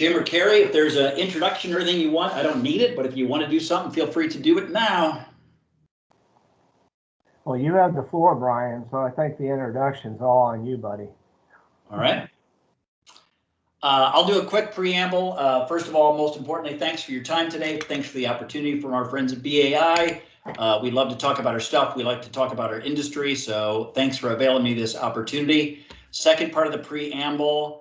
Jim or Carrie, if there's an introduction or anything you want, I don't need it, but if you want to do something, feel free to do it now. Well, you have the floor, Brian, so I think the introduction's all on you, buddy. All right. I'll do a quick preamble. First of all, most importantly, thanks for your time today. Thanks for the opportunity from our friends at BAI. We love to talk about our stuff. We like to talk about our industry. So thanks for availing me this opportunity. Second part of the preamble,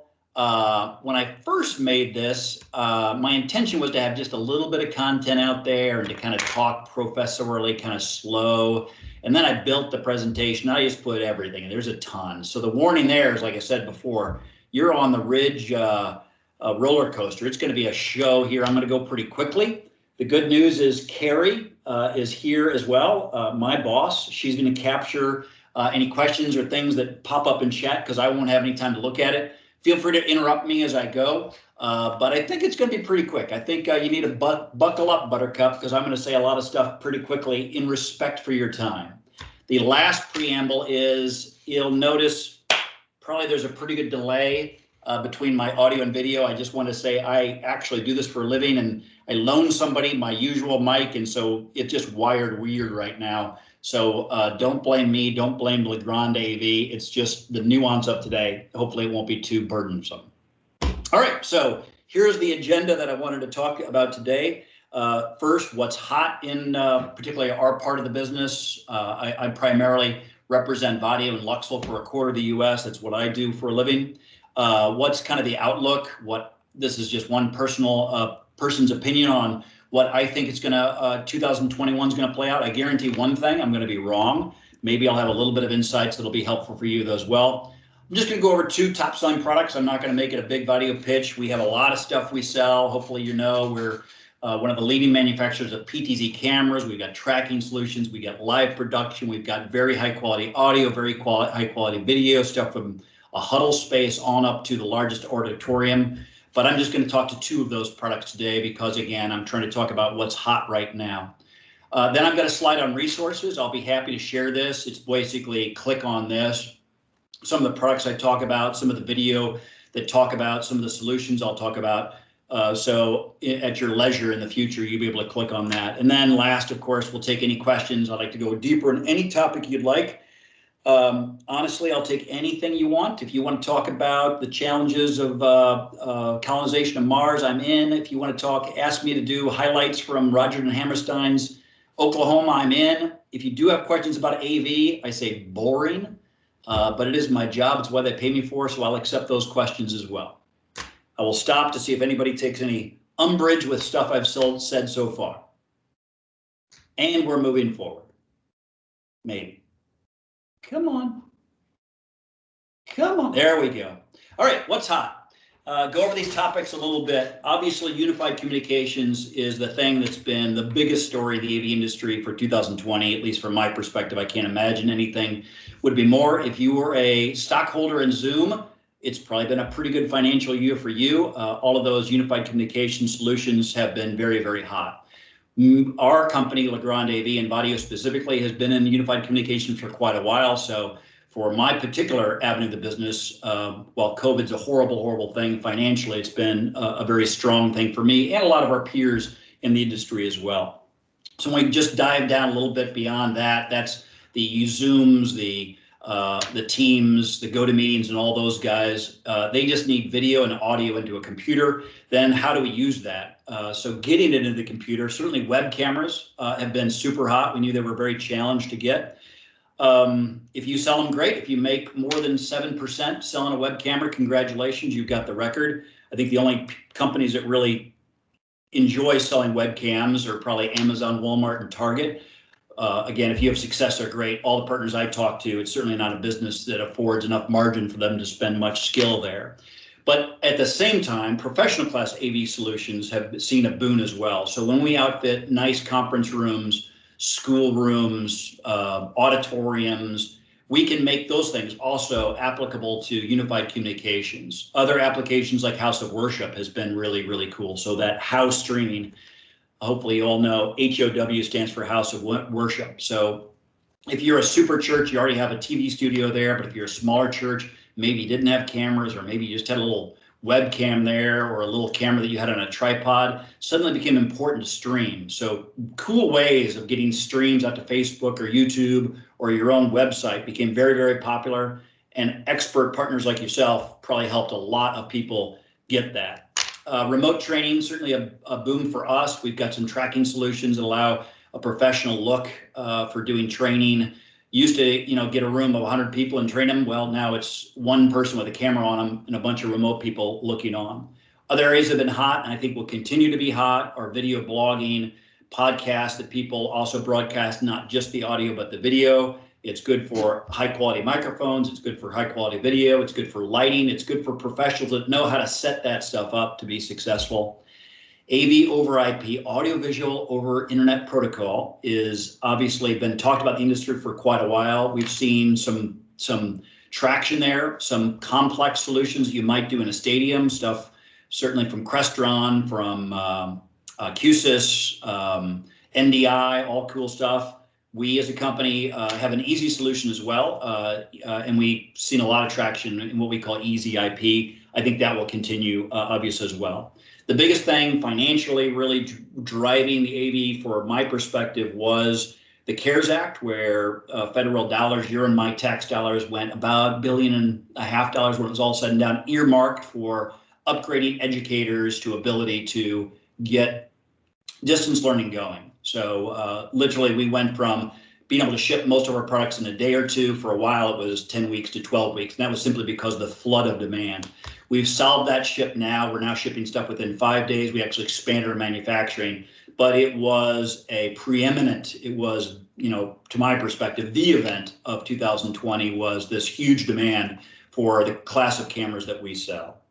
when I first made this, my intention was to have just a little bit of content out there and to kind of talk professorially, kind of slow. And then I built the presentation. I just put everything, and there's a ton. So the warning there is, like I said before, you're on the Ridge roller coaster. It's going to be a show here. I'm going to go pretty quickly. The good news is Carrie is here as well, my boss. She's going to capture any questions or things that pop up in chat because I won't have any time to look at it. Feel free to interrupt me as I go, but I think it's going to be pretty quick. I think you need to buckle up, Buttercup, because I'm going to say a lot of stuff pretty quickly in respect for your time. The last preamble is, you'll notice probably there's a pretty good delay between my audio and video. I just want to say I actually do this for a living, and I loaned somebody my usual mic, and so it just wired weird right now. So don't blame me, don't blame Legrand AV. It's just the nuance of today. Hopefully it won't be too burdensome. All right, so here's the agenda that I wanted to talk about today. First, what's hot in particularly our part of the business. I primarily represent Vaddio and Luxville for a quarter of the U.S. That's what I do for a living. What's kind of the outlook? This is just one person's opinion on what I think it's gonna 2021 is gonna play out. I guarantee one thing: I'm gonna be wrong. Maybe I'll have a little bit of insights that'll be helpful for you as well. I'm just gonna go over 2 top selling products. I'm not gonna make it a big Vaddio pitch. We have a lot of stuff we sell. Hopefully, you know we're one of the leading manufacturers of PTZ cameras. We've got tracking solutions. We got live production. We've got very high quality audio, very high quality video, stuff from a huddle space on up to the largest auditorium. But I'm just going to talk to 2 of those products today because, again, I'm trying to talk about what's hot right now. Then I've got a slide on resources. I'll be happy to share this. It's basically click on this. Some of the products I talk about, some of the video that talk about, some of the solutions I'll talk about. So at your leisure in the future, you'll be able to click on that. And then last, of course, we'll take any questions. I'd like to go deeper in any topic you'd like. Honestly, I'll take anything you want. If you want to talk about the challenges of colonization of Mars, I'm in. If you want to ask me to do highlights from Roger and Hammerstein's Oklahoma, I'm in. If you do have questions about AV, I say boring, but it is my job. It's what they pay me for, so I'll accept those questions as well. I will stop to see if anybody takes any umbrage with stuff I've said so far. And we're moving forward. Maybe. Come on. Come on. There we go. All right, what's hot? Go over these topics a little bit. Obviously, unified communications is the thing that's been the biggest story of the AV industry for 2020, at least from my perspective. I can't imagine anything would be more. If you were a stockholder in Zoom, it's probably been a pretty good financial year for you. All of those unified communication solutions have been very, very hot. Our company, Legrand AV and Vaddio specifically, has been in unified communication for quite a while. So for my particular avenue of the business, while COVID's a horrible, horrible thing financially, it's been a very strong thing for me and a lot of our peers in the industry as well. So when we just dive down a little bit beyond that, that's the Zooms, the Teams, the GoToMeetings, and all those guys. They just need video and audio into a computer. Then how do we use that? So getting it into the computer, certainly web cameras have been super hot. We knew they were very challenged to get. If you sell them, great. If you make more than 7% selling a web camera, congratulations, you've got the record. I think the only companies that really enjoy selling webcams are probably Amazon, Walmart, and Target. Again, if you have success, they're great. All the partners I talk to, it's certainly not a business that affords enough margin for them to spend much skill there. But at the same time, professional class AV solutions have seen a boon as well. So when we outfit nice conference rooms, school rooms, auditoriums, we can make those things also applicable to unified communications. Other applications like House of Worship has been really, really cool. So that house streaming, hopefully you all know HOW stands for House of Worship. So if you're a super church, you already have a TV studio there, but if you're a smaller church, maybe you didn't have cameras, or maybe you just had a little webcam there or a little camera that you had on a tripod suddenly became important to stream. So cool ways of getting streams out to Facebook or YouTube or your own website became very, very popular. And expert partners like yourself probably helped a lot of people get that. Remote training, certainly a boom for us. We've got some tracking solutions that allow a professional look for doing training. Used to, get a room of 100 people and train them. Well, now it's one person with a camera on them and a bunch of remote people looking on. Other areas have been hot, and I think will continue to be hot, are video blogging, podcasts that people also broadcast, not just the audio, but the video. It's good for high quality microphones. It's good for high quality video. It's good for lighting. It's good for professionals that know how to set that stuff up to be successful. AV over IP, audiovisual over internet protocol, is obviously been talked about in the industry for quite a while. We've seen some traction there, some complex solutions you might do in a stadium, stuff certainly from Crestron, from QSYS, NDI, all cool stuff. We as a company have an easy solution as well, and we've seen a lot of traction in what we call easy IP. I think that will continue, obviously, as well. The biggest thing financially really driving the AV, for my perspective, was the CARES Act, where federal dollars, your and my tax dollars, went about $1.5 billion when it was all said and done, earmarked for upgrading educators to ability to get distance learning going. So literally, we went from being able to ship most of our products in a day or two. For a while, it was 10 weeks to 12 weeks. And that was simply because of the flood of demand. We've solved that ship now. We're now shipping stuff within 5 days. We actually expanded our manufacturing. But it was a preeminent, it was, to my perspective, the event of 2020 was this huge demand for the class of cameras that we sell.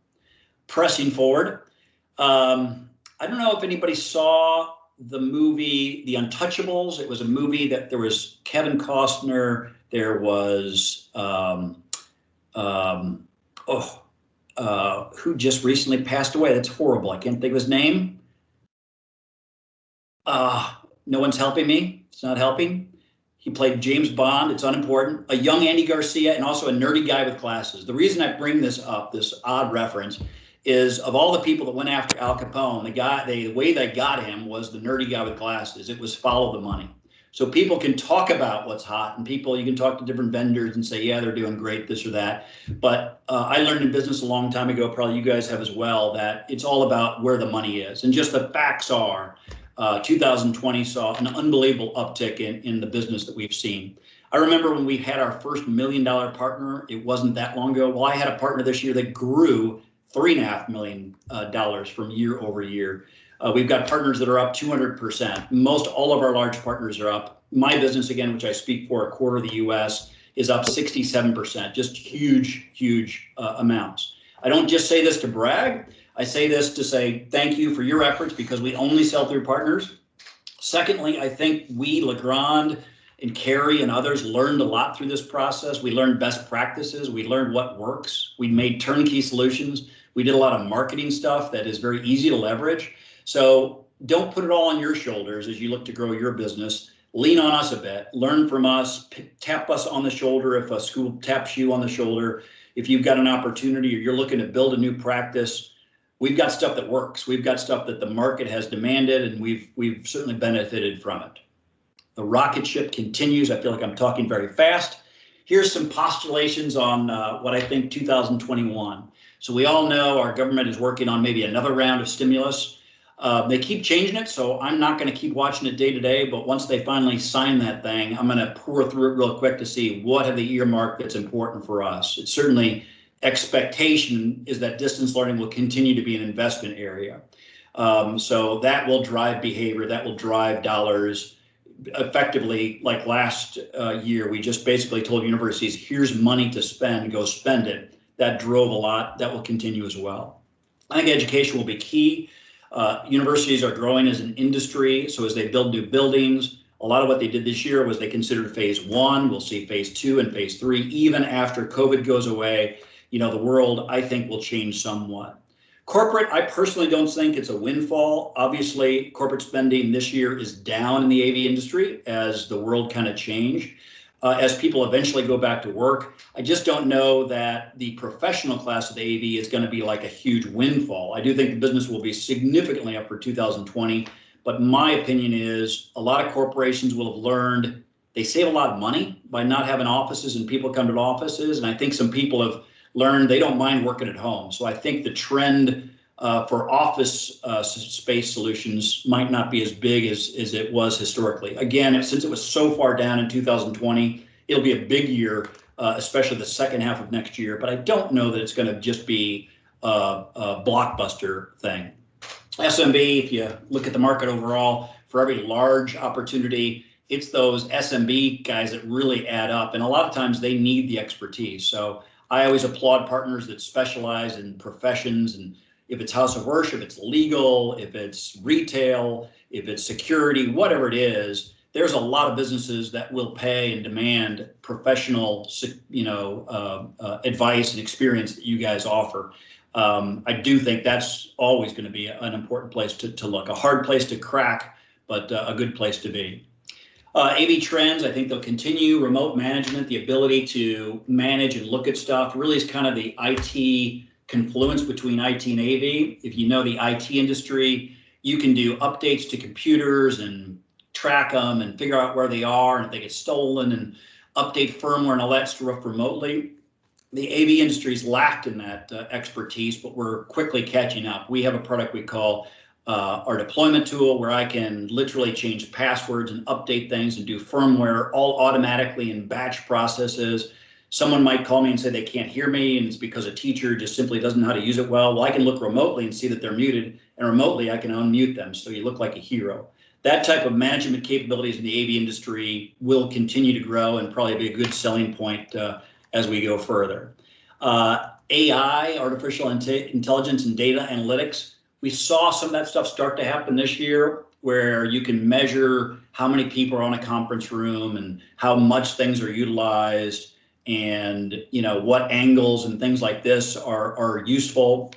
Pressing forward, I don't know if anybody saw the movie The Untouchables. It was a movie that there was Kevin Costner, there was who just recently passed away. That's horrible. I can't think of his name. No one's helping me. It's not helping. He played James Bond. It's unimportant. A young Andy Garcia, and also a nerdy guy with glasses. The reason I bring this up, this odd reference, is of all the people that went after Al Capone, the way they got him was the nerdy guy with glasses. It was follow the money. So people can talk about what's hot, and you can talk to different vendors and say, yeah, they're doing great, this or that. But I learned in business a long time ago, probably you guys have as well, that it's all about where the money is. And just the facts are, 2020 saw an unbelievable uptick in the business that we've seen. I remember when we had our first $1 million partner, it wasn't that long ago. Well, I had a partner this year that grew $3.5 million from year over year. We've got partners that are up 200%. Most all of our large partners are up. My business, again, which I speak for, a quarter of the US, is up 67%, just huge, huge amounts. I don't just say this to brag. I say this to say thank you for your efforts, because we only sell through partners. Secondly, I think we, Legrand and Carrie and others, learned a lot through this process. We learned best practices. We learned what works. We made turnkey solutions. We did a lot of marketing stuff that is very easy to leverage. So don't put it all on your shoulders as you look to grow your business. Lean on us a bit, learn from us, tap us on the shoulder if a school taps you on the shoulder. If you've got an opportunity or you're looking to build a new practice, we've got stuff that works. We've got stuff that the market has demanded, and we've certainly benefited from it. The rocket ship continues. I feel like I'm talking very fast. Here's some postulations on what I think 2021. So we all know our government is working on maybe another round of stimulus. They keep changing it, so I'm not going to keep watching it day to day, but once they finally sign that thing, I'm going to pour through it real quick to see what have they earmarked that's important for us. It's certainly expectation is that distance learning will continue to be an investment area. So that will drive behavior, that will drive dollars. Effectively, like last year, we just basically told universities, here's money to spend, go spend it. That drove a lot. That will continue as well. I think education will be key. Universities are growing as an industry, so as they build new buildings, a lot of what they did this year was they considered phase one. We'll see phase two and phase three. Even after COVID goes away, the world, I think, will change somewhat. Corporate, I personally don't think it's a windfall. Obviously, corporate spending this year is down in the AV industry as the world kind of changed. as people eventually go back to work. I just don't know that the professional class of the AV is going to be like a huge windfall. I do think the business will be significantly up for 2020, but my opinion is a lot of corporations will have learned they save a lot of money by not having offices and people come to the offices. And I think some people have learned they don't mind working at home. So I think the trend for office space solutions might not be as big as it was historically. Again, since it was so far down in 2020, it'll be a big year, especially the second half of next year. But I don't know that it's going to just be a blockbuster thing. SMB, if you look at the market overall, for every large opportunity, it's those SMB guys that really add up. And a lot of times they need the expertise. So I always applaud partners that specialize in professions, and if it's house of worship, it's legal, if it's retail, if it's security, whatever it is, there's a lot of businesses that will pay and demand professional, advice and experience that you guys offer. I do think that's always going to be an important place to look, a hard place to crack, but a good place to be. AV trends, I think they'll continue. Remote management, the ability to manage and look at stuff, really is kind of the IT confluence between IT and AV. If you know the IT industry, you can do updates to computers and track them and figure out where they are and if they get stolen and update firmware and all that stuff remotely. The AV industry's lacked in that expertise, but we're quickly catching up. We have a product we call our deployment tool, where I can literally change passwords and update things and do firmware all automatically in batch processes. Someone might call me and say they can't hear me, and it's because a teacher just simply doesn't know how to use it well. Well, I can look remotely and see that they're muted, and remotely I can unmute them, so you look like a hero. That type of management capabilities in the AV industry will continue to grow and probably be a good selling point as we go further. AI, artificial intelligence and data analytics, we saw some of that stuff start to happen this year, where you can measure how many people are on a conference room and how much things are utilized, and what angles and things like this are useful.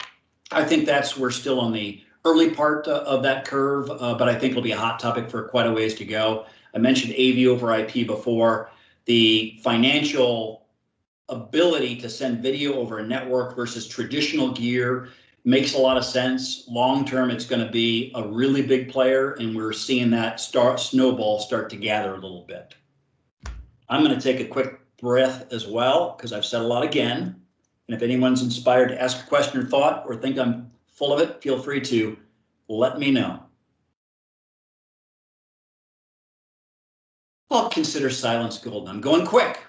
I think we're still on the early part of that curve, but I think it'll be a hot topic for quite a ways to go. I mentioned AV over IP before. The financial ability to send video over a network versus traditional gear makes a lot of sense. Long term, it's going to be a really big player, and we're seeing that snowball start to gather a little bit. I'm going to take a quick breath as well, because I've said a lot again. And if anyone's inspired to ask a question or thought, or think I'm full of it, feel free to let me know. I'll consider silence golden. I'm going quick.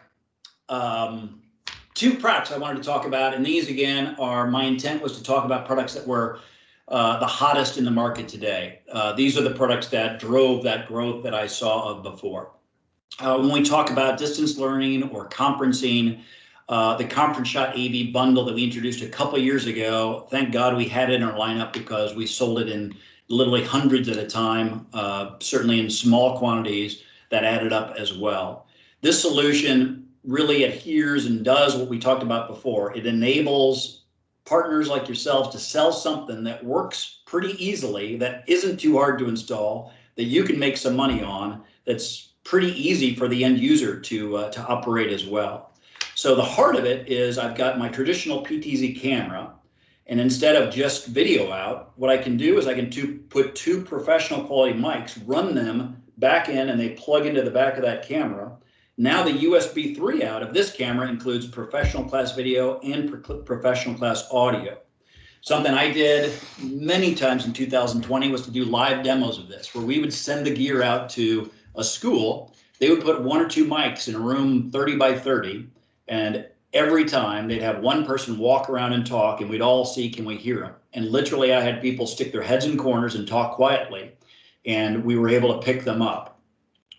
Two products I wanted to talk about, and these again are, my intent was to talk about products that were the hottest in the market today. These are the products that drove that growth that I saw of before. When we talk about distance learning or conferencing, the Conference Shot AV bundle that we introduced a couple of years ago, thank God we had it in our lineup, because we sold it in literally hundreds at a time, certainly in small quantities that added up as well. This solution really adheres and does what we talked about before. It enables partners like yourselves to sell something that works pretty easily, that isn't too hard to install, that you can make some money on, that's pretty easy for the end user to operate as well. So the heart of it is, I've got my traditional PTZ camera, and instead of just video out, what I can do is I can put two professional quality mics, run them back in, and they plug into the back of that camera. Now the USB 3 out of this camera includes professional class video and professional class audio. Something I did many times in 2020 was to do live demos of this, where we would send the gear out to a school. They would put one or two mics in a room 30 by 30, and every time they'd have one person walk around and talk, and we'd all see, can we hear them? And literally I had people stick their heads in corners and talk quietly, and we were able to pick them up.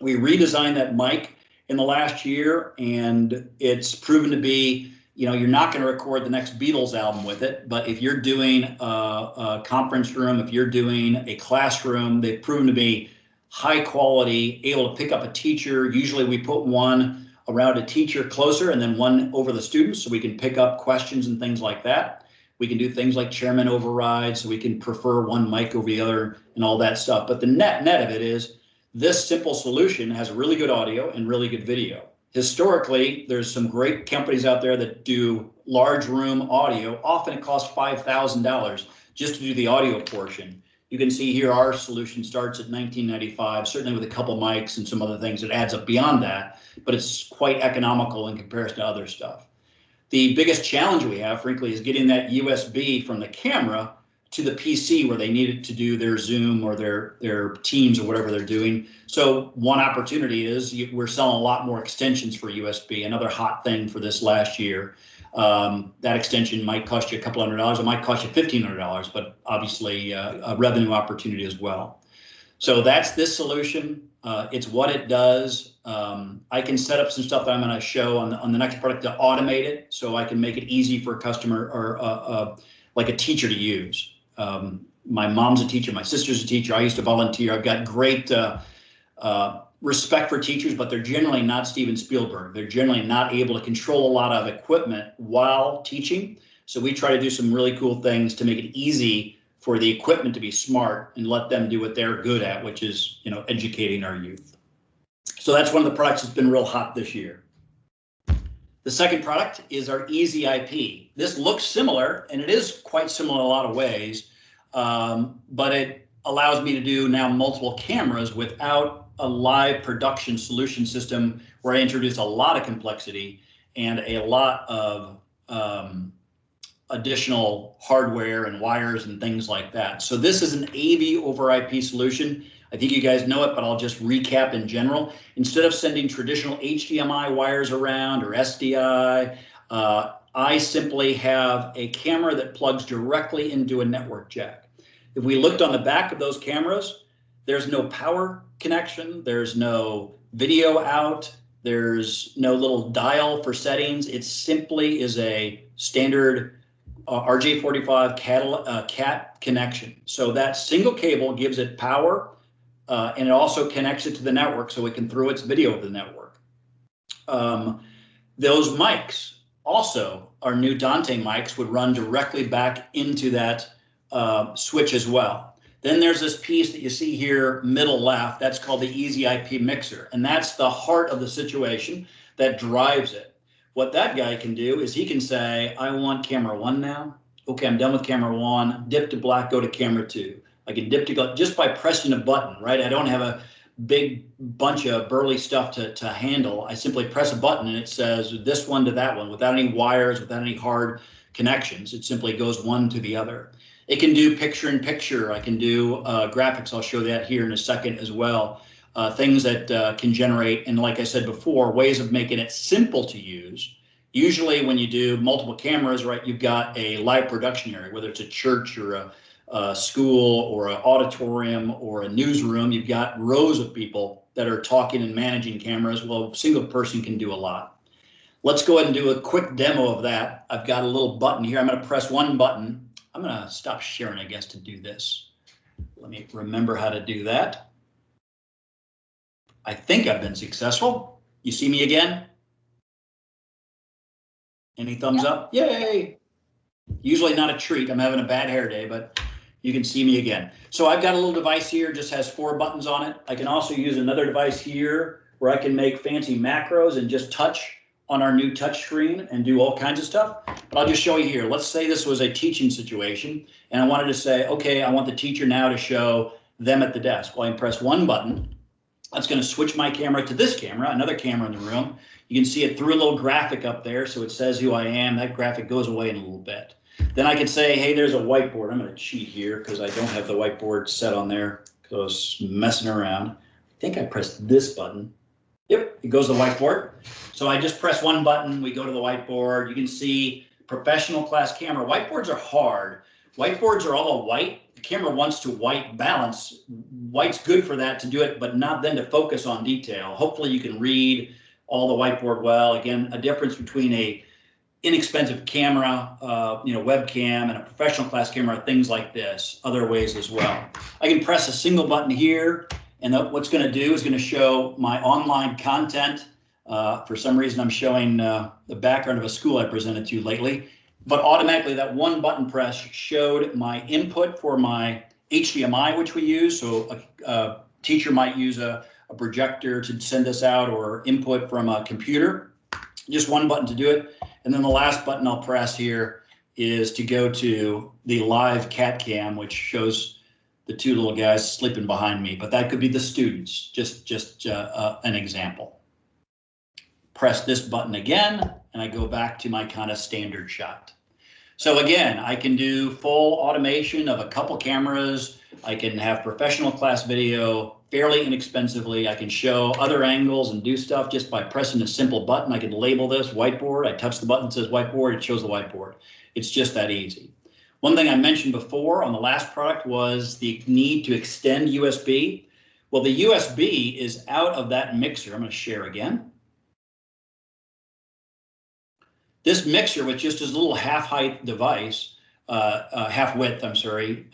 We redesigned that mic in the last year, and it's proven to be, you're not going to record the next Beatles album with it, but if you're doing a conference room, if you're doing a classroom, they've proven to be high quality, able to pick up a teacher. Usually we put one around a teacher closer and then one over the students, so we can pick up questions and things like that. We can do things like chairman override, so we can prefer one mic over the other and all that stuff. But the net of it is, this simple solution has really good audio and really good video. Historically, there's some great companies out there that do large room audio. Often it costs $5,000 just to do the audio portion. You can see here our solution starts at $19.95, certainly with a couple mics and some other things. It adds up beyond that, but it's quite economical in comparison to other stuff. The biggest challenge we have, frankly, is getting that USB from the camera to the PC where they need it to do their Zoom or their Teams or whatever they're doing. So one opportunity is we're selling a lot more extensions for USB, another hot thing for this last year. That extension might cost you a couple $100, it might cost you $1,500, but obviously a revenue opportunity as well. So that's this solution. It's what it does. I can set up some stuff that I'm going to show on the next product to automate it, so I can make it easy for a customer or like a teacher to use. My mom's a teacher, my sister's a teacher. I used to volunteer. I've got great respect for teachers, but they're generally not Steven Spielberg. They're generally not able to control a lot of equipment while teaching. So we try to do some really cool things to make it easy for the equipment to be smart and let them do what they're good at, which is, educating our youth. So that's one of the products that's been real hot this year. The second product is our Easy IP. This looks similar, and it is quite similar in a lot of ways, but it allows me to do now multiple cameras without a live production solution system where I introduce a lot of complexity and a lot of additional hardware and wires and things like that. So this is an AV over IP solution. I think you guys know it, but I'll just recap in general. Instead of sending traditional HDMI wires around or SDI, I simply have a camera that plugs directly into a network jack. If we looked on the back of those cameras, there's no power connection, there's no video out, there's no little dial for settings. It simply is a standard RJ45 CAT connection. So that single cable gives it power, and it also connects it to the network so it can throw its video over the network. Those mics also, our new Dante mics, would run directly back into that switch as well. Then there's this piece that you see here, middle left, that's called the Easy IP mixer. And that's the heart of the situation that drives it. What that guy can do is he can say, I want camera 1 now. Okay, I'm done with camera 1, dip to black, go to camera 2. I can dip to go just by pressing a button, right? I don't have a big bunch of burly stuff to handle. I simply press a button and it says this one to that one without any wires, without any hard connections. It simply goes one to the other. It can do picture in picture. I can do graphics. I'll show that here in a second as well. Things that can generate, and like I said before, ways of making it simple to use. Usually when you do multiple cameras, right, you've got a live production area, whether it's a church or a school or an auditorium or a newsroom. You've got rows of people that are talking and managing cameras. Well, a single person can do a lot. Let's go ahead and do a quick demo of that. I've got a little button here. I'm going to press one button. I'm going to stop sharing, I guess, to do this. Let me remember how to do that. I think I've been successful. You see me again? Any thumbs up? Yay! Usually not a treat. I'm having a bad hair day, but you can see me again. So I've got a little device here, just has 4 buttons on it. I can also use another device here where I can make fancy macros and just touch on our new touch screen and do all kinds of stuff. But I'll just show you here. Let's say this was a teaching situation and I wanted to say, okay, I want the teacher now to show them at the desk. Well, I can press one button. That's going to switch my camera to this camera, another camera in the room. You can see it threw a little graphic up there, so it says who I am. That graphic goes away in a little bit. Then I can say, hey, there's a whiteboard. I'm going to cheat here because I don't have the whiteboard set on there because I was messing around. I think I pressed this button. Yep, it goes to the whiteboard. So I just press one button. We go to the whiteboard. You can see professional class camera. Whiteboards are hard. Whiteboards are all white. The camera wants to white balance. White's good for that to do it, but not then to focus on detail. Hopefully you can read all the whiteboard well. Again, a difference between a inexpensive camera, webcam, and a professional class camera, things like this, other ways as well. I can press a single button here, and what's going to do is going to show my online content. For some reason, I'm showing the background of a school I presented to lately, but automatically that one button press showed my input for my HDMI, which we use. So a teacher might use a a projector to send this out or input from a computer. Just one button to do it. And then the last button I'll press here is to go to the live cat cam, which shows the two little guys sleeping behind me, but that could be the students, just an example. Press this button again, and I go back to my kind of standard shot. So again, I can do full automation of a couple cameras. I can have professional class video fairly inexpensively. I can show other angles and do stuff just by pressing a simple button. I can label this whiteboard. I touch the button that says whiteboard, it shows the whiteboard. It's just that easy. One thing I mentioned before on the last product was the need to extend USB. Well, the USB is out of that mixer. I'm going to share again. This mixer with just this little half-height device, half-width, I'm sorry,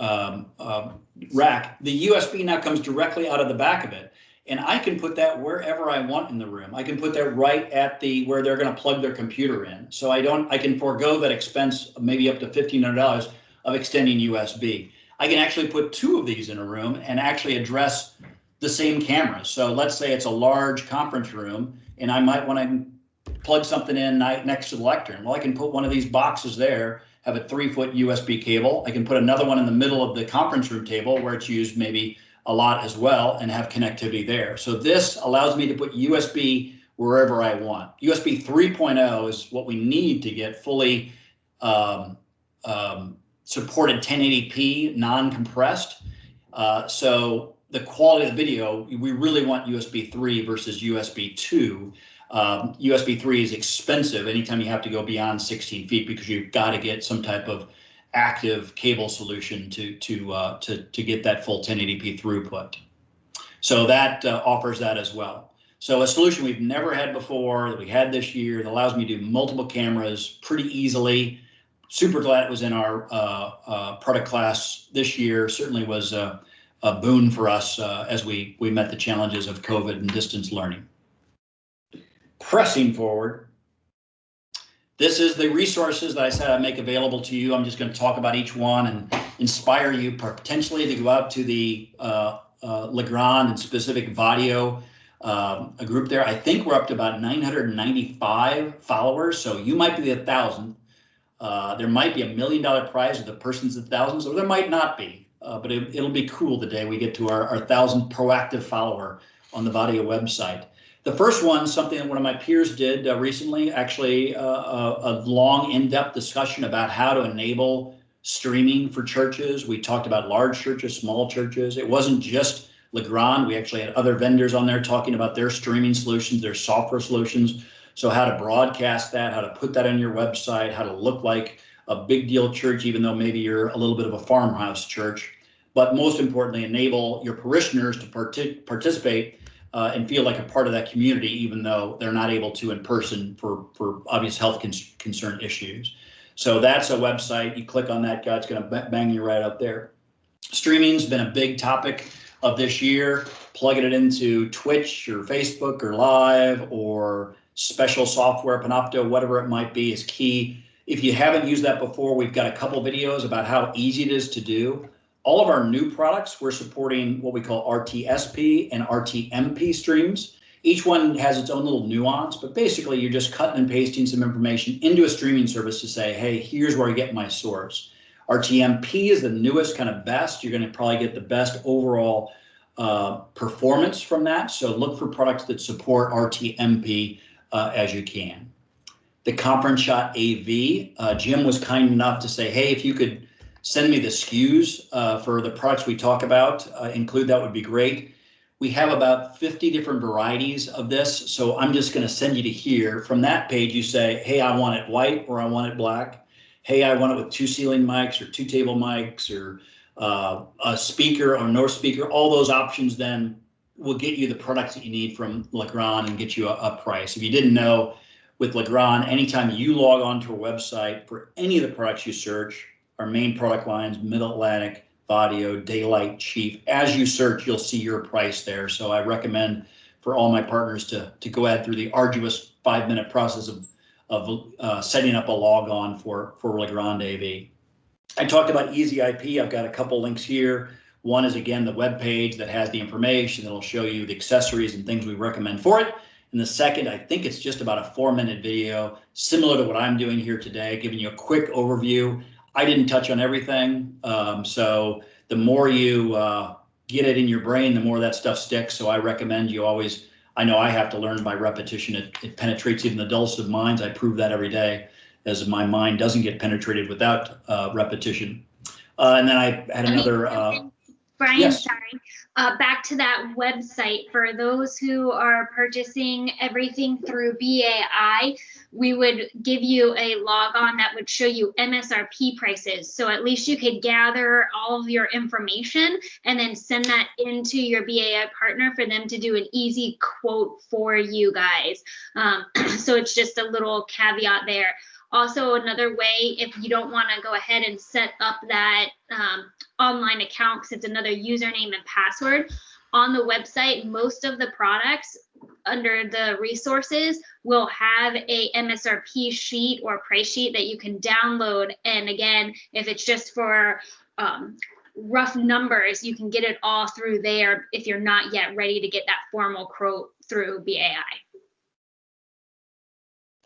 rack, the USB now comes directly out of the back of it. And I can put that wherever I want in the room. I can put that right at where they're going to plug their computer in. So I can forego that expense of maybe up to $1,500 of extending USB. I can actually put two of these in a room and actually address the same cameras. So let's say it's a large conference room and I might want to plug something in next to the lectern. Well, I can put one of these boxes there, have a 3-foot USB cable. I can put another one in the middle of the conference room table where it's used maybe a lot as well and have connectivity there. So this allows me to put USB wherever I want. USB 3.0 is what we need to get fully supported 1080p non-compressed. So the quality of the video, we really want USB 3 versus USB 2. USB 3 is expensive anytime you have to go beyond 16 feet because you've got to get some type of active cable solution to get that full 1080p throughput. So that offers that as well. So a solution we've never had before that we had this year that allows me to do multiple cameras pretty easily. Super glad it was in our product class this year. Certainly was a boon for us as we met the challenges of COVID and distance learning. Pressing forward, this is the resources that I said I'd make available to you. I'm just going to talk about each one and inspire you potentially to go out to the Legrand and specific Vaddio a group there. I think we're up to about 995 followers, so you might be the 1,000th. There might be $1 million prize if the person's the 1,000th, or there might not be, but it'll be cool the day we get to our 1,000th proactive follower on the Vaddio website. The first one, something that one of my peers did recently, actually a long in-depth discussion about how to enable streaming for churches. We talked about large churches, small churches. It wasn't just Legrand. We actually had other vendors on there talking about their streaming solutions, their software solutions. So how to broadcast that, how to put that on your website, how to look like a big deal church, even though maybe you're a little bit of a farmhouse church. But most importantly, enable your parishioners to participate and feel like a part of that community, even though they're not able to in person for obvious health concern issues. So that's a website. You click on that guy, it's going to bang you right up there. Streaming's been a big topic of this year. Plugging it into Twitch or Facebook or Live or special software, Panopto, whatever it might be, is key. If you haven't used that before, we've got a couple videos about how easy it is to do. All of our new products, we're supporting what we call RTSP and RTMP streams. Each one has its own little nuance, but basically you're just cutting and pasting some information into a streaming service to say, hey, here's where I get my source. RTMP is the newest, kind of best. You're going to probably get the best overall performance from that. So look for products that support RTMP as you can. The Conference Shot AV, Jim was kind enough to say, hey, if you could send me the SKUs for the products we talk about, include that would be great. We have about 50 different varieties of this, so I'm just going to send you to here. From that page, you say, hey, I want it white or I want it black. Hey, I want it with 2 ceiling mics or 2 table mics or a speaker or no speaker. All those options then will get you the products that you need from Legrand and get you a price. If you didn't know, with Legrand, anytime you log onto a website for any of the products you search, our main product lines, Mid-Atlantic, Vaddio, Daylight, Chief, as you search, you'll see your price there. So I recommend for all my partners to go ahead through the arduous 5-minute process of setting up a log on for Legrand AV. I talked about Easy IP. I've got a couple links here. One is, again, the web page that has the information that'll show you the accessories and things we recommend for it. And the second, I think it's just about a 4-minute video, similar to what I'm doing here today, giving you a quick overview. I didn't touch on everything, so the more you get it in your brain, the more that stuff sticks. So I recommend you always, I know I have to learn by repetition. It penetrates even the dullest of minds. I prove that every day, as my mind doesn't get penetrated without repetition. And then I had another. Brian, yes. sorry. Back to that website, for those who are purchasing everything through BAI, we would give you a log on that would show you MSRP prices. So at least you could gather all of your information and then send that into your BAI partner for them to do an easy quote for you guys. So it's just a little caveat there. Also, another way, if you don't want to go ahead and set up that online account because it's another username and password, on the website, most of the products under the resources will have a MSRP sheet or price sheet that you can download. And again, if it's just for rough numbers, you can get it all through there if you're not yet ready to get that formal quote through BAI.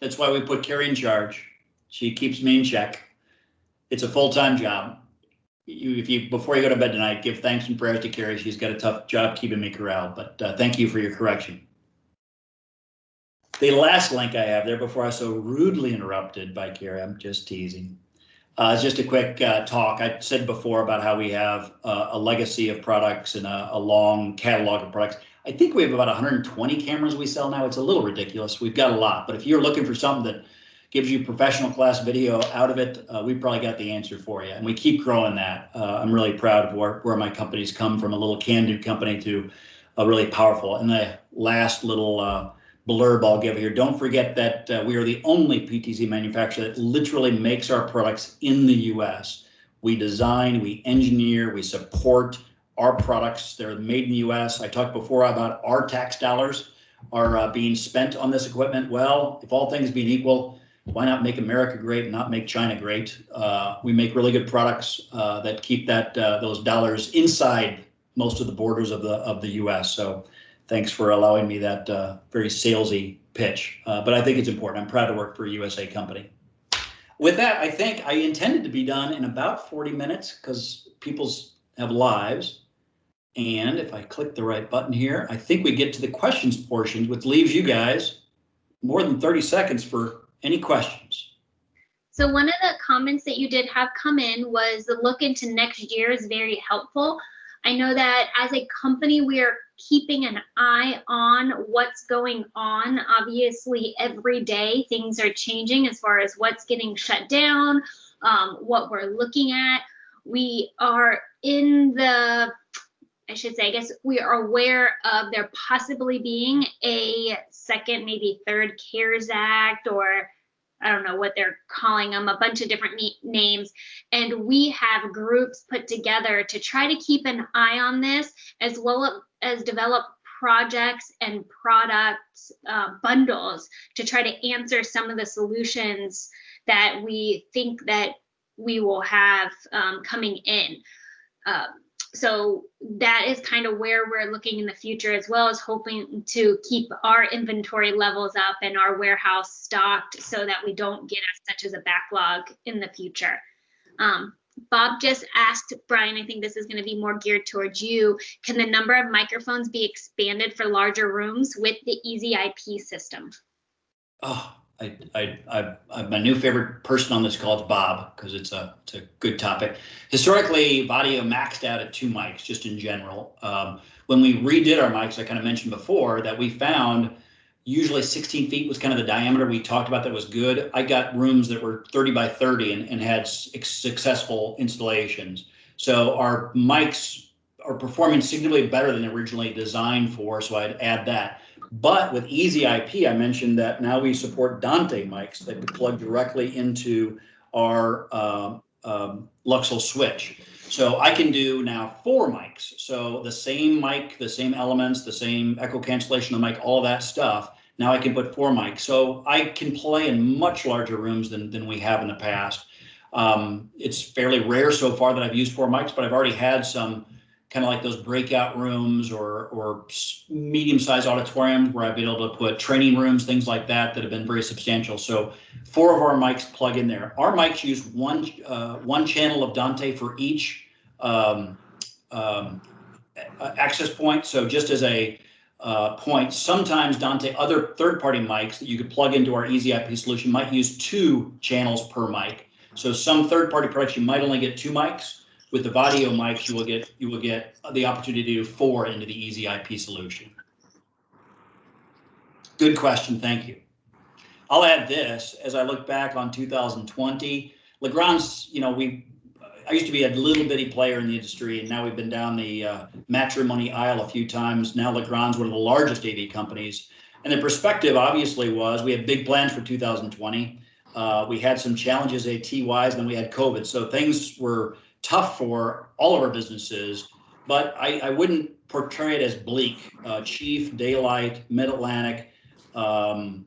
That's why we put Carrie in charge. She keeps me in check. It's a full-time job. Before you go to bed tonight, give thanks and prayers to Carrie. She's got a tough job keeping me corralled, but thank you for your correction. The last link I have there before I was so rudely interrupted by Carrie, I'm just teasing. It's just a quick talk. I said before about how we have a legacy of products and a long catalog of products. I think we have about 120 cameras we sell now. It's a little ridiculous. We've got a lot, but if you're looking for something that gives you professional class video out of it, we probably got the answer for you. And we keep growing that. I'm really proud of where my company's come from, a little can-do company to a really powerful. And the last little blurb I'll give here, don't forget that we are the only PTZ manufacturer that literally makes our products in the US. We design, we engineer, we support our products. They're made in the US. I talked before about our tax dollars are being spent on this equipment. Well, if all things being equal, why not make America great and not make China great? We make really good products that keep those dollars inside most of the borders of the U.S. So thanks for allowing me that very salesy pitch. But I think it's important. I'm proud to work for a USA company. With that, I think I intended to be done in about 40 minutes because people have lives. And if I click the right button here, I think we get to the questions portion, which leaves you guys more than 30 seconds for any questions. So one of the comments that you did have come in was the look into next year is very helpful. I know that as a company, we are keeping an eye on what's going on. Obviously, every day things are changing as far as what's getting shut down, what we're looking at. We are in the, I should say, I guess we are aware of there possibly being a second, maybe third CARES Act, or I don't know what they're calling them, a bunch of different names. And we have groups put together to try to keep an eye on this, as well as develop projects and products bundles to try to answer some of the solutions that we think that we will have coming in. So that is kind of where we're looking in the future, as well as hoping to keep our inventory levels up and our warehouse stocked so that we don't get such as a backlog in the future. Bob just asked, Brian, I think this is going to be more geared towards you. Can the number of microphones be expanded for larger rooms with the Easy IP system? Oh, my new favorite person on this call is Bob, because it's a good topic. Historically, Vaddio maxed out at 2 mics, just in general. When we redid our mics, I kind of mentioned before that we found usually 16 feet was kind of the diameter we talked about that was good. I got rooms that were 30 by 30 and had successful installations. So our mics are performing significantly better than originally designed for, so I'd add that. But with Easy IP, I mentioned that now we support Dante mics that can plug directly into our Luxel switch. So I can do now 4 mics. So the same mic, the same elements, the same echo cancellation of the mic, all that stuff. Now I can put 4 mics. So I can play in much larger rooms than we have in the past. It's fairly rare so far that I've used 4 mics, but I've already had some kind of like those breakout rooms or medium-sized auditoriums where I've been able to put training rooms, things like that have been very substantial. So 4 of our mics plug in there. Our mics use one channel of Dante for each access point. So just as a point, sometimes Dante, other third-party mics that you could plug into our Easy IP solution might use 2 channels per mic. So some third-party products, you might only get 2 mics. With the Vaddio mics, you will get the opportunity to do 4 into the Easy IP solution. Good question, thank you. I'll add this, as I look back on 2020, Legrand's, I used to be a little bitty player in the industry, and now we've been down the matrimony aisle a few times. Now Legrand's one of the largest AV companies. And the perspective obviously was we had big plans for 2020. We had some challenges AT-wise, and then we had COVID. So things were tough for all of our businesses, but I wouldn't portray it as bleak. Chief, Daylight, Mid-Atlantic, some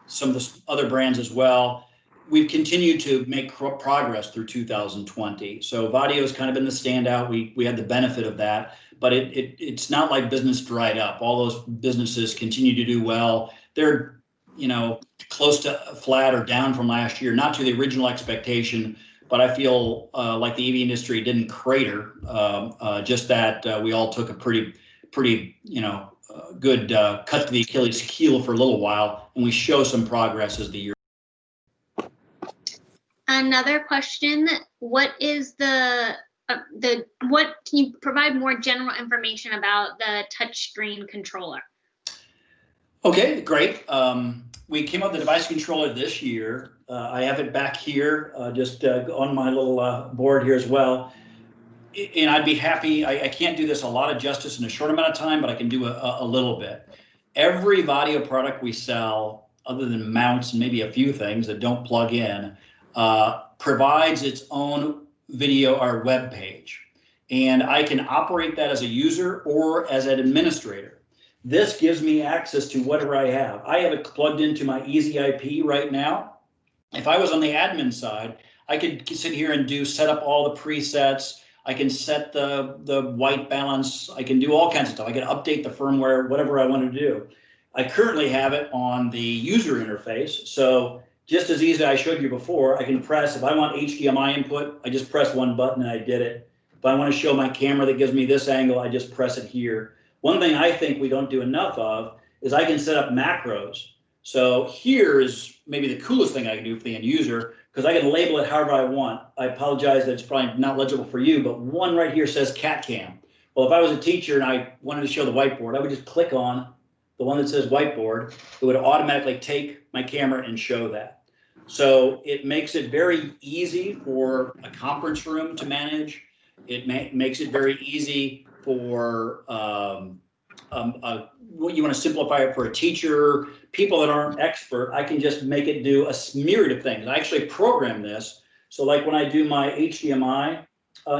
of the other brands as well. We've continued to make progress through 2020. So Vaddio has kind of been the standout. We had the benefit of that, but it's not like business dried up. All those businesses continue to do well. They're, close to flat or down from last year, not to the original expectation, but I feel like the EV industry didn't crater, just that we all took a pretty good cut to the Achilles heel for a little while, and we show some progress as the year. Another question, what can you provide more general information about the touchscreen controller? Okay, great. We came up with the device controller this year. I have it back here, just on my little board here as well. And I'd be happy, I can't do this a lot of justice in a short amount of time, but I can do a little bit. Every Vaddio product we sell, other than mounts and maybe a few things that don't plug in, provides its own video or web page. And I can operate that as a user or as an administrator. This gives me access to whatever I have. I have it plugged into my Easy IP right now. If I was on the admin side, I could sit here and set up all the presets. I can set the white balance. I can do all kinds of stuff. I can update the firmware, whatever I want to do. I currently have it on the user interface. So just as easy as I showed you before, I can press, if I want HDMI input, I just press one button and I did it. If I want to show my camera that gives me this angle, I just press it here. One thing I think we don't do enough of is I can set up macros. So here is maybe the coolest thing I can do for the end user, because I can label it however I want. I apologize that it's probably not legible for you, but one right here says cat cam. Well, if I was a teacher and I wanted to show the whiteboard, I would just click on the one that says whiteboard. It would automatically take my camera and show that. So it makes it very easy for a conference room to manage. It makes it very easy for what you want to simplify it for a teacher, people that aren't expert. I can just make it do a myriad of things. I actually program this. So like when I do my HDMI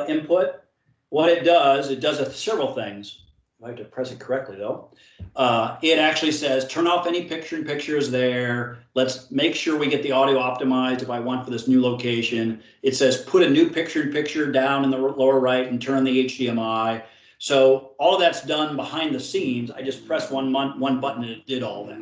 input, what it does several things. I have to press it correctly though. It actually says, turn off any picture-in-pictures there. Let's make sure we get the audio optimized if I want for this new location. It says, put a new picture-in-picture down in the lower right and turn the HDMI. So all of that's done behind the scenes. I just pressed one button and it did all that.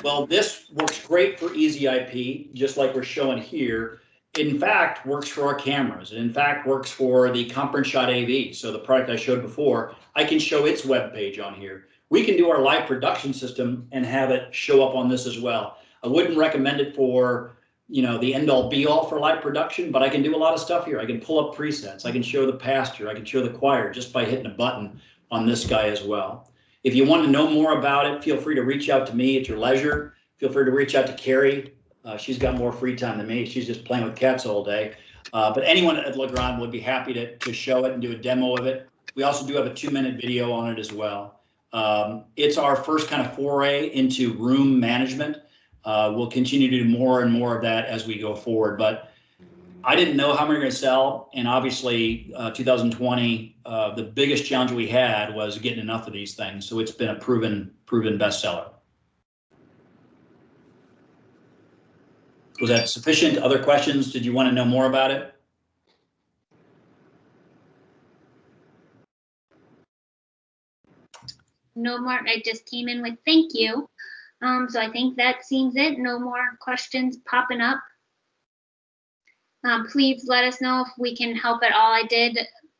Well, this works great for Easy IP, just like we're showing here. It in fact works for our cameras. It in fact works for the Conference Shot AV. So the product I showed before, I can show its web page on here. We can do our live production system and have it show up on this as well. I wouldn't recommend it for, the end all be all for live production, but I can do a lot of stuff here. I can pull up presets. I can show the pastor. I can show the choir just by hitting a button on this guy as well. If you want to know more about it, feel free to reach out to me at your leisure. Feel free to reach out to Carrie. She's got more free time than me. She's just playing with cats all day. But anyone at Legrand would be happy to show it and do a demo of it. We also do have a 2-minute video on it as well. It's our first kind of foray into room management. We'll continue to do more and more of that as we go forward. But I didn't know how many were going to sell. And obviously, 2020, the biggest challenge we had was getting enough of these things. So it's been a proven bestseller. Was that sufficient? Other questions? Did you want to know more about it? No more. I just came in with thank you. So I think that seems it. No more questions popping up. Please let us know if we can help at all. I did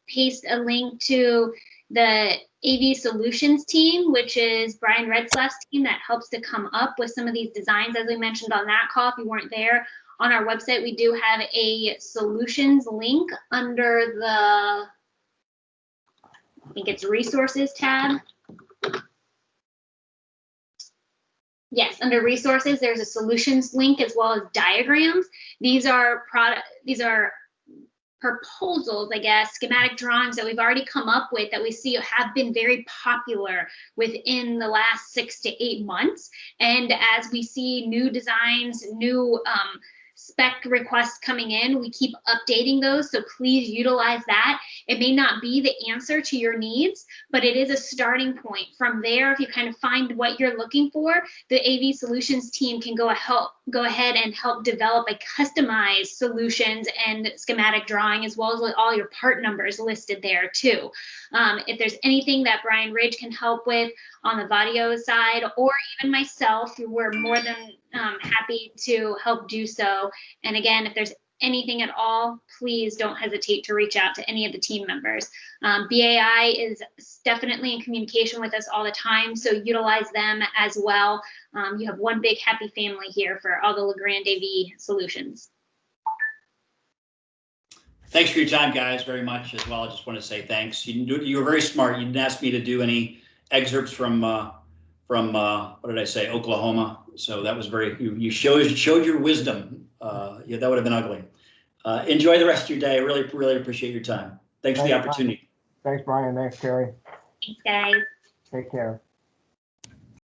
paste a link to the AV Solutions team, which is Brian Redsleft's team that helps to come up with some of these designs, as we mentioned on that call. If you weren't there, on our website, we do have a solutions link under the, I think it's resources tab. Yes, under resources, there's a solutions link as well as diagrams. These are proposals, I guess, schematic drawings that we've already come up with that we see have been very popular within the last 6 to 8 months. And as we see new designs, new spec requests coming in, we keep updating those. So please utilize that. It may not be the answer to your needs, but it is a starting point. From there, if you kind of find what you're looking for, the AV Solutions team can go ahead and help develop a customized solutions and schematic drawing, as well as with all your part numbers listed there too. If there's anything that Brian Ridge can help with on the Vaddio side, or even myself, we're more than happy to help do so. And again, if there's anything at all, please don't hesitate to reach out to any of the team members. BAI is definitely in communication with us all the time, so utilize them as well. You have one big happy family here for all the LeGrand AV solutions. Thanks for your time, guys, very much as well. I just want to say thanks. You were very smart. You didn't ask me to do any excerpts from what did I say, Oklahoma. So that was very, you showed your wisdom. Yeah, that would have been ugly. Enjoy the rest of your day. I really, really appreciate your time. Thanks for the opportunity. Thanks, Brian. Thanks, Terry. Thanks, guys. Take care.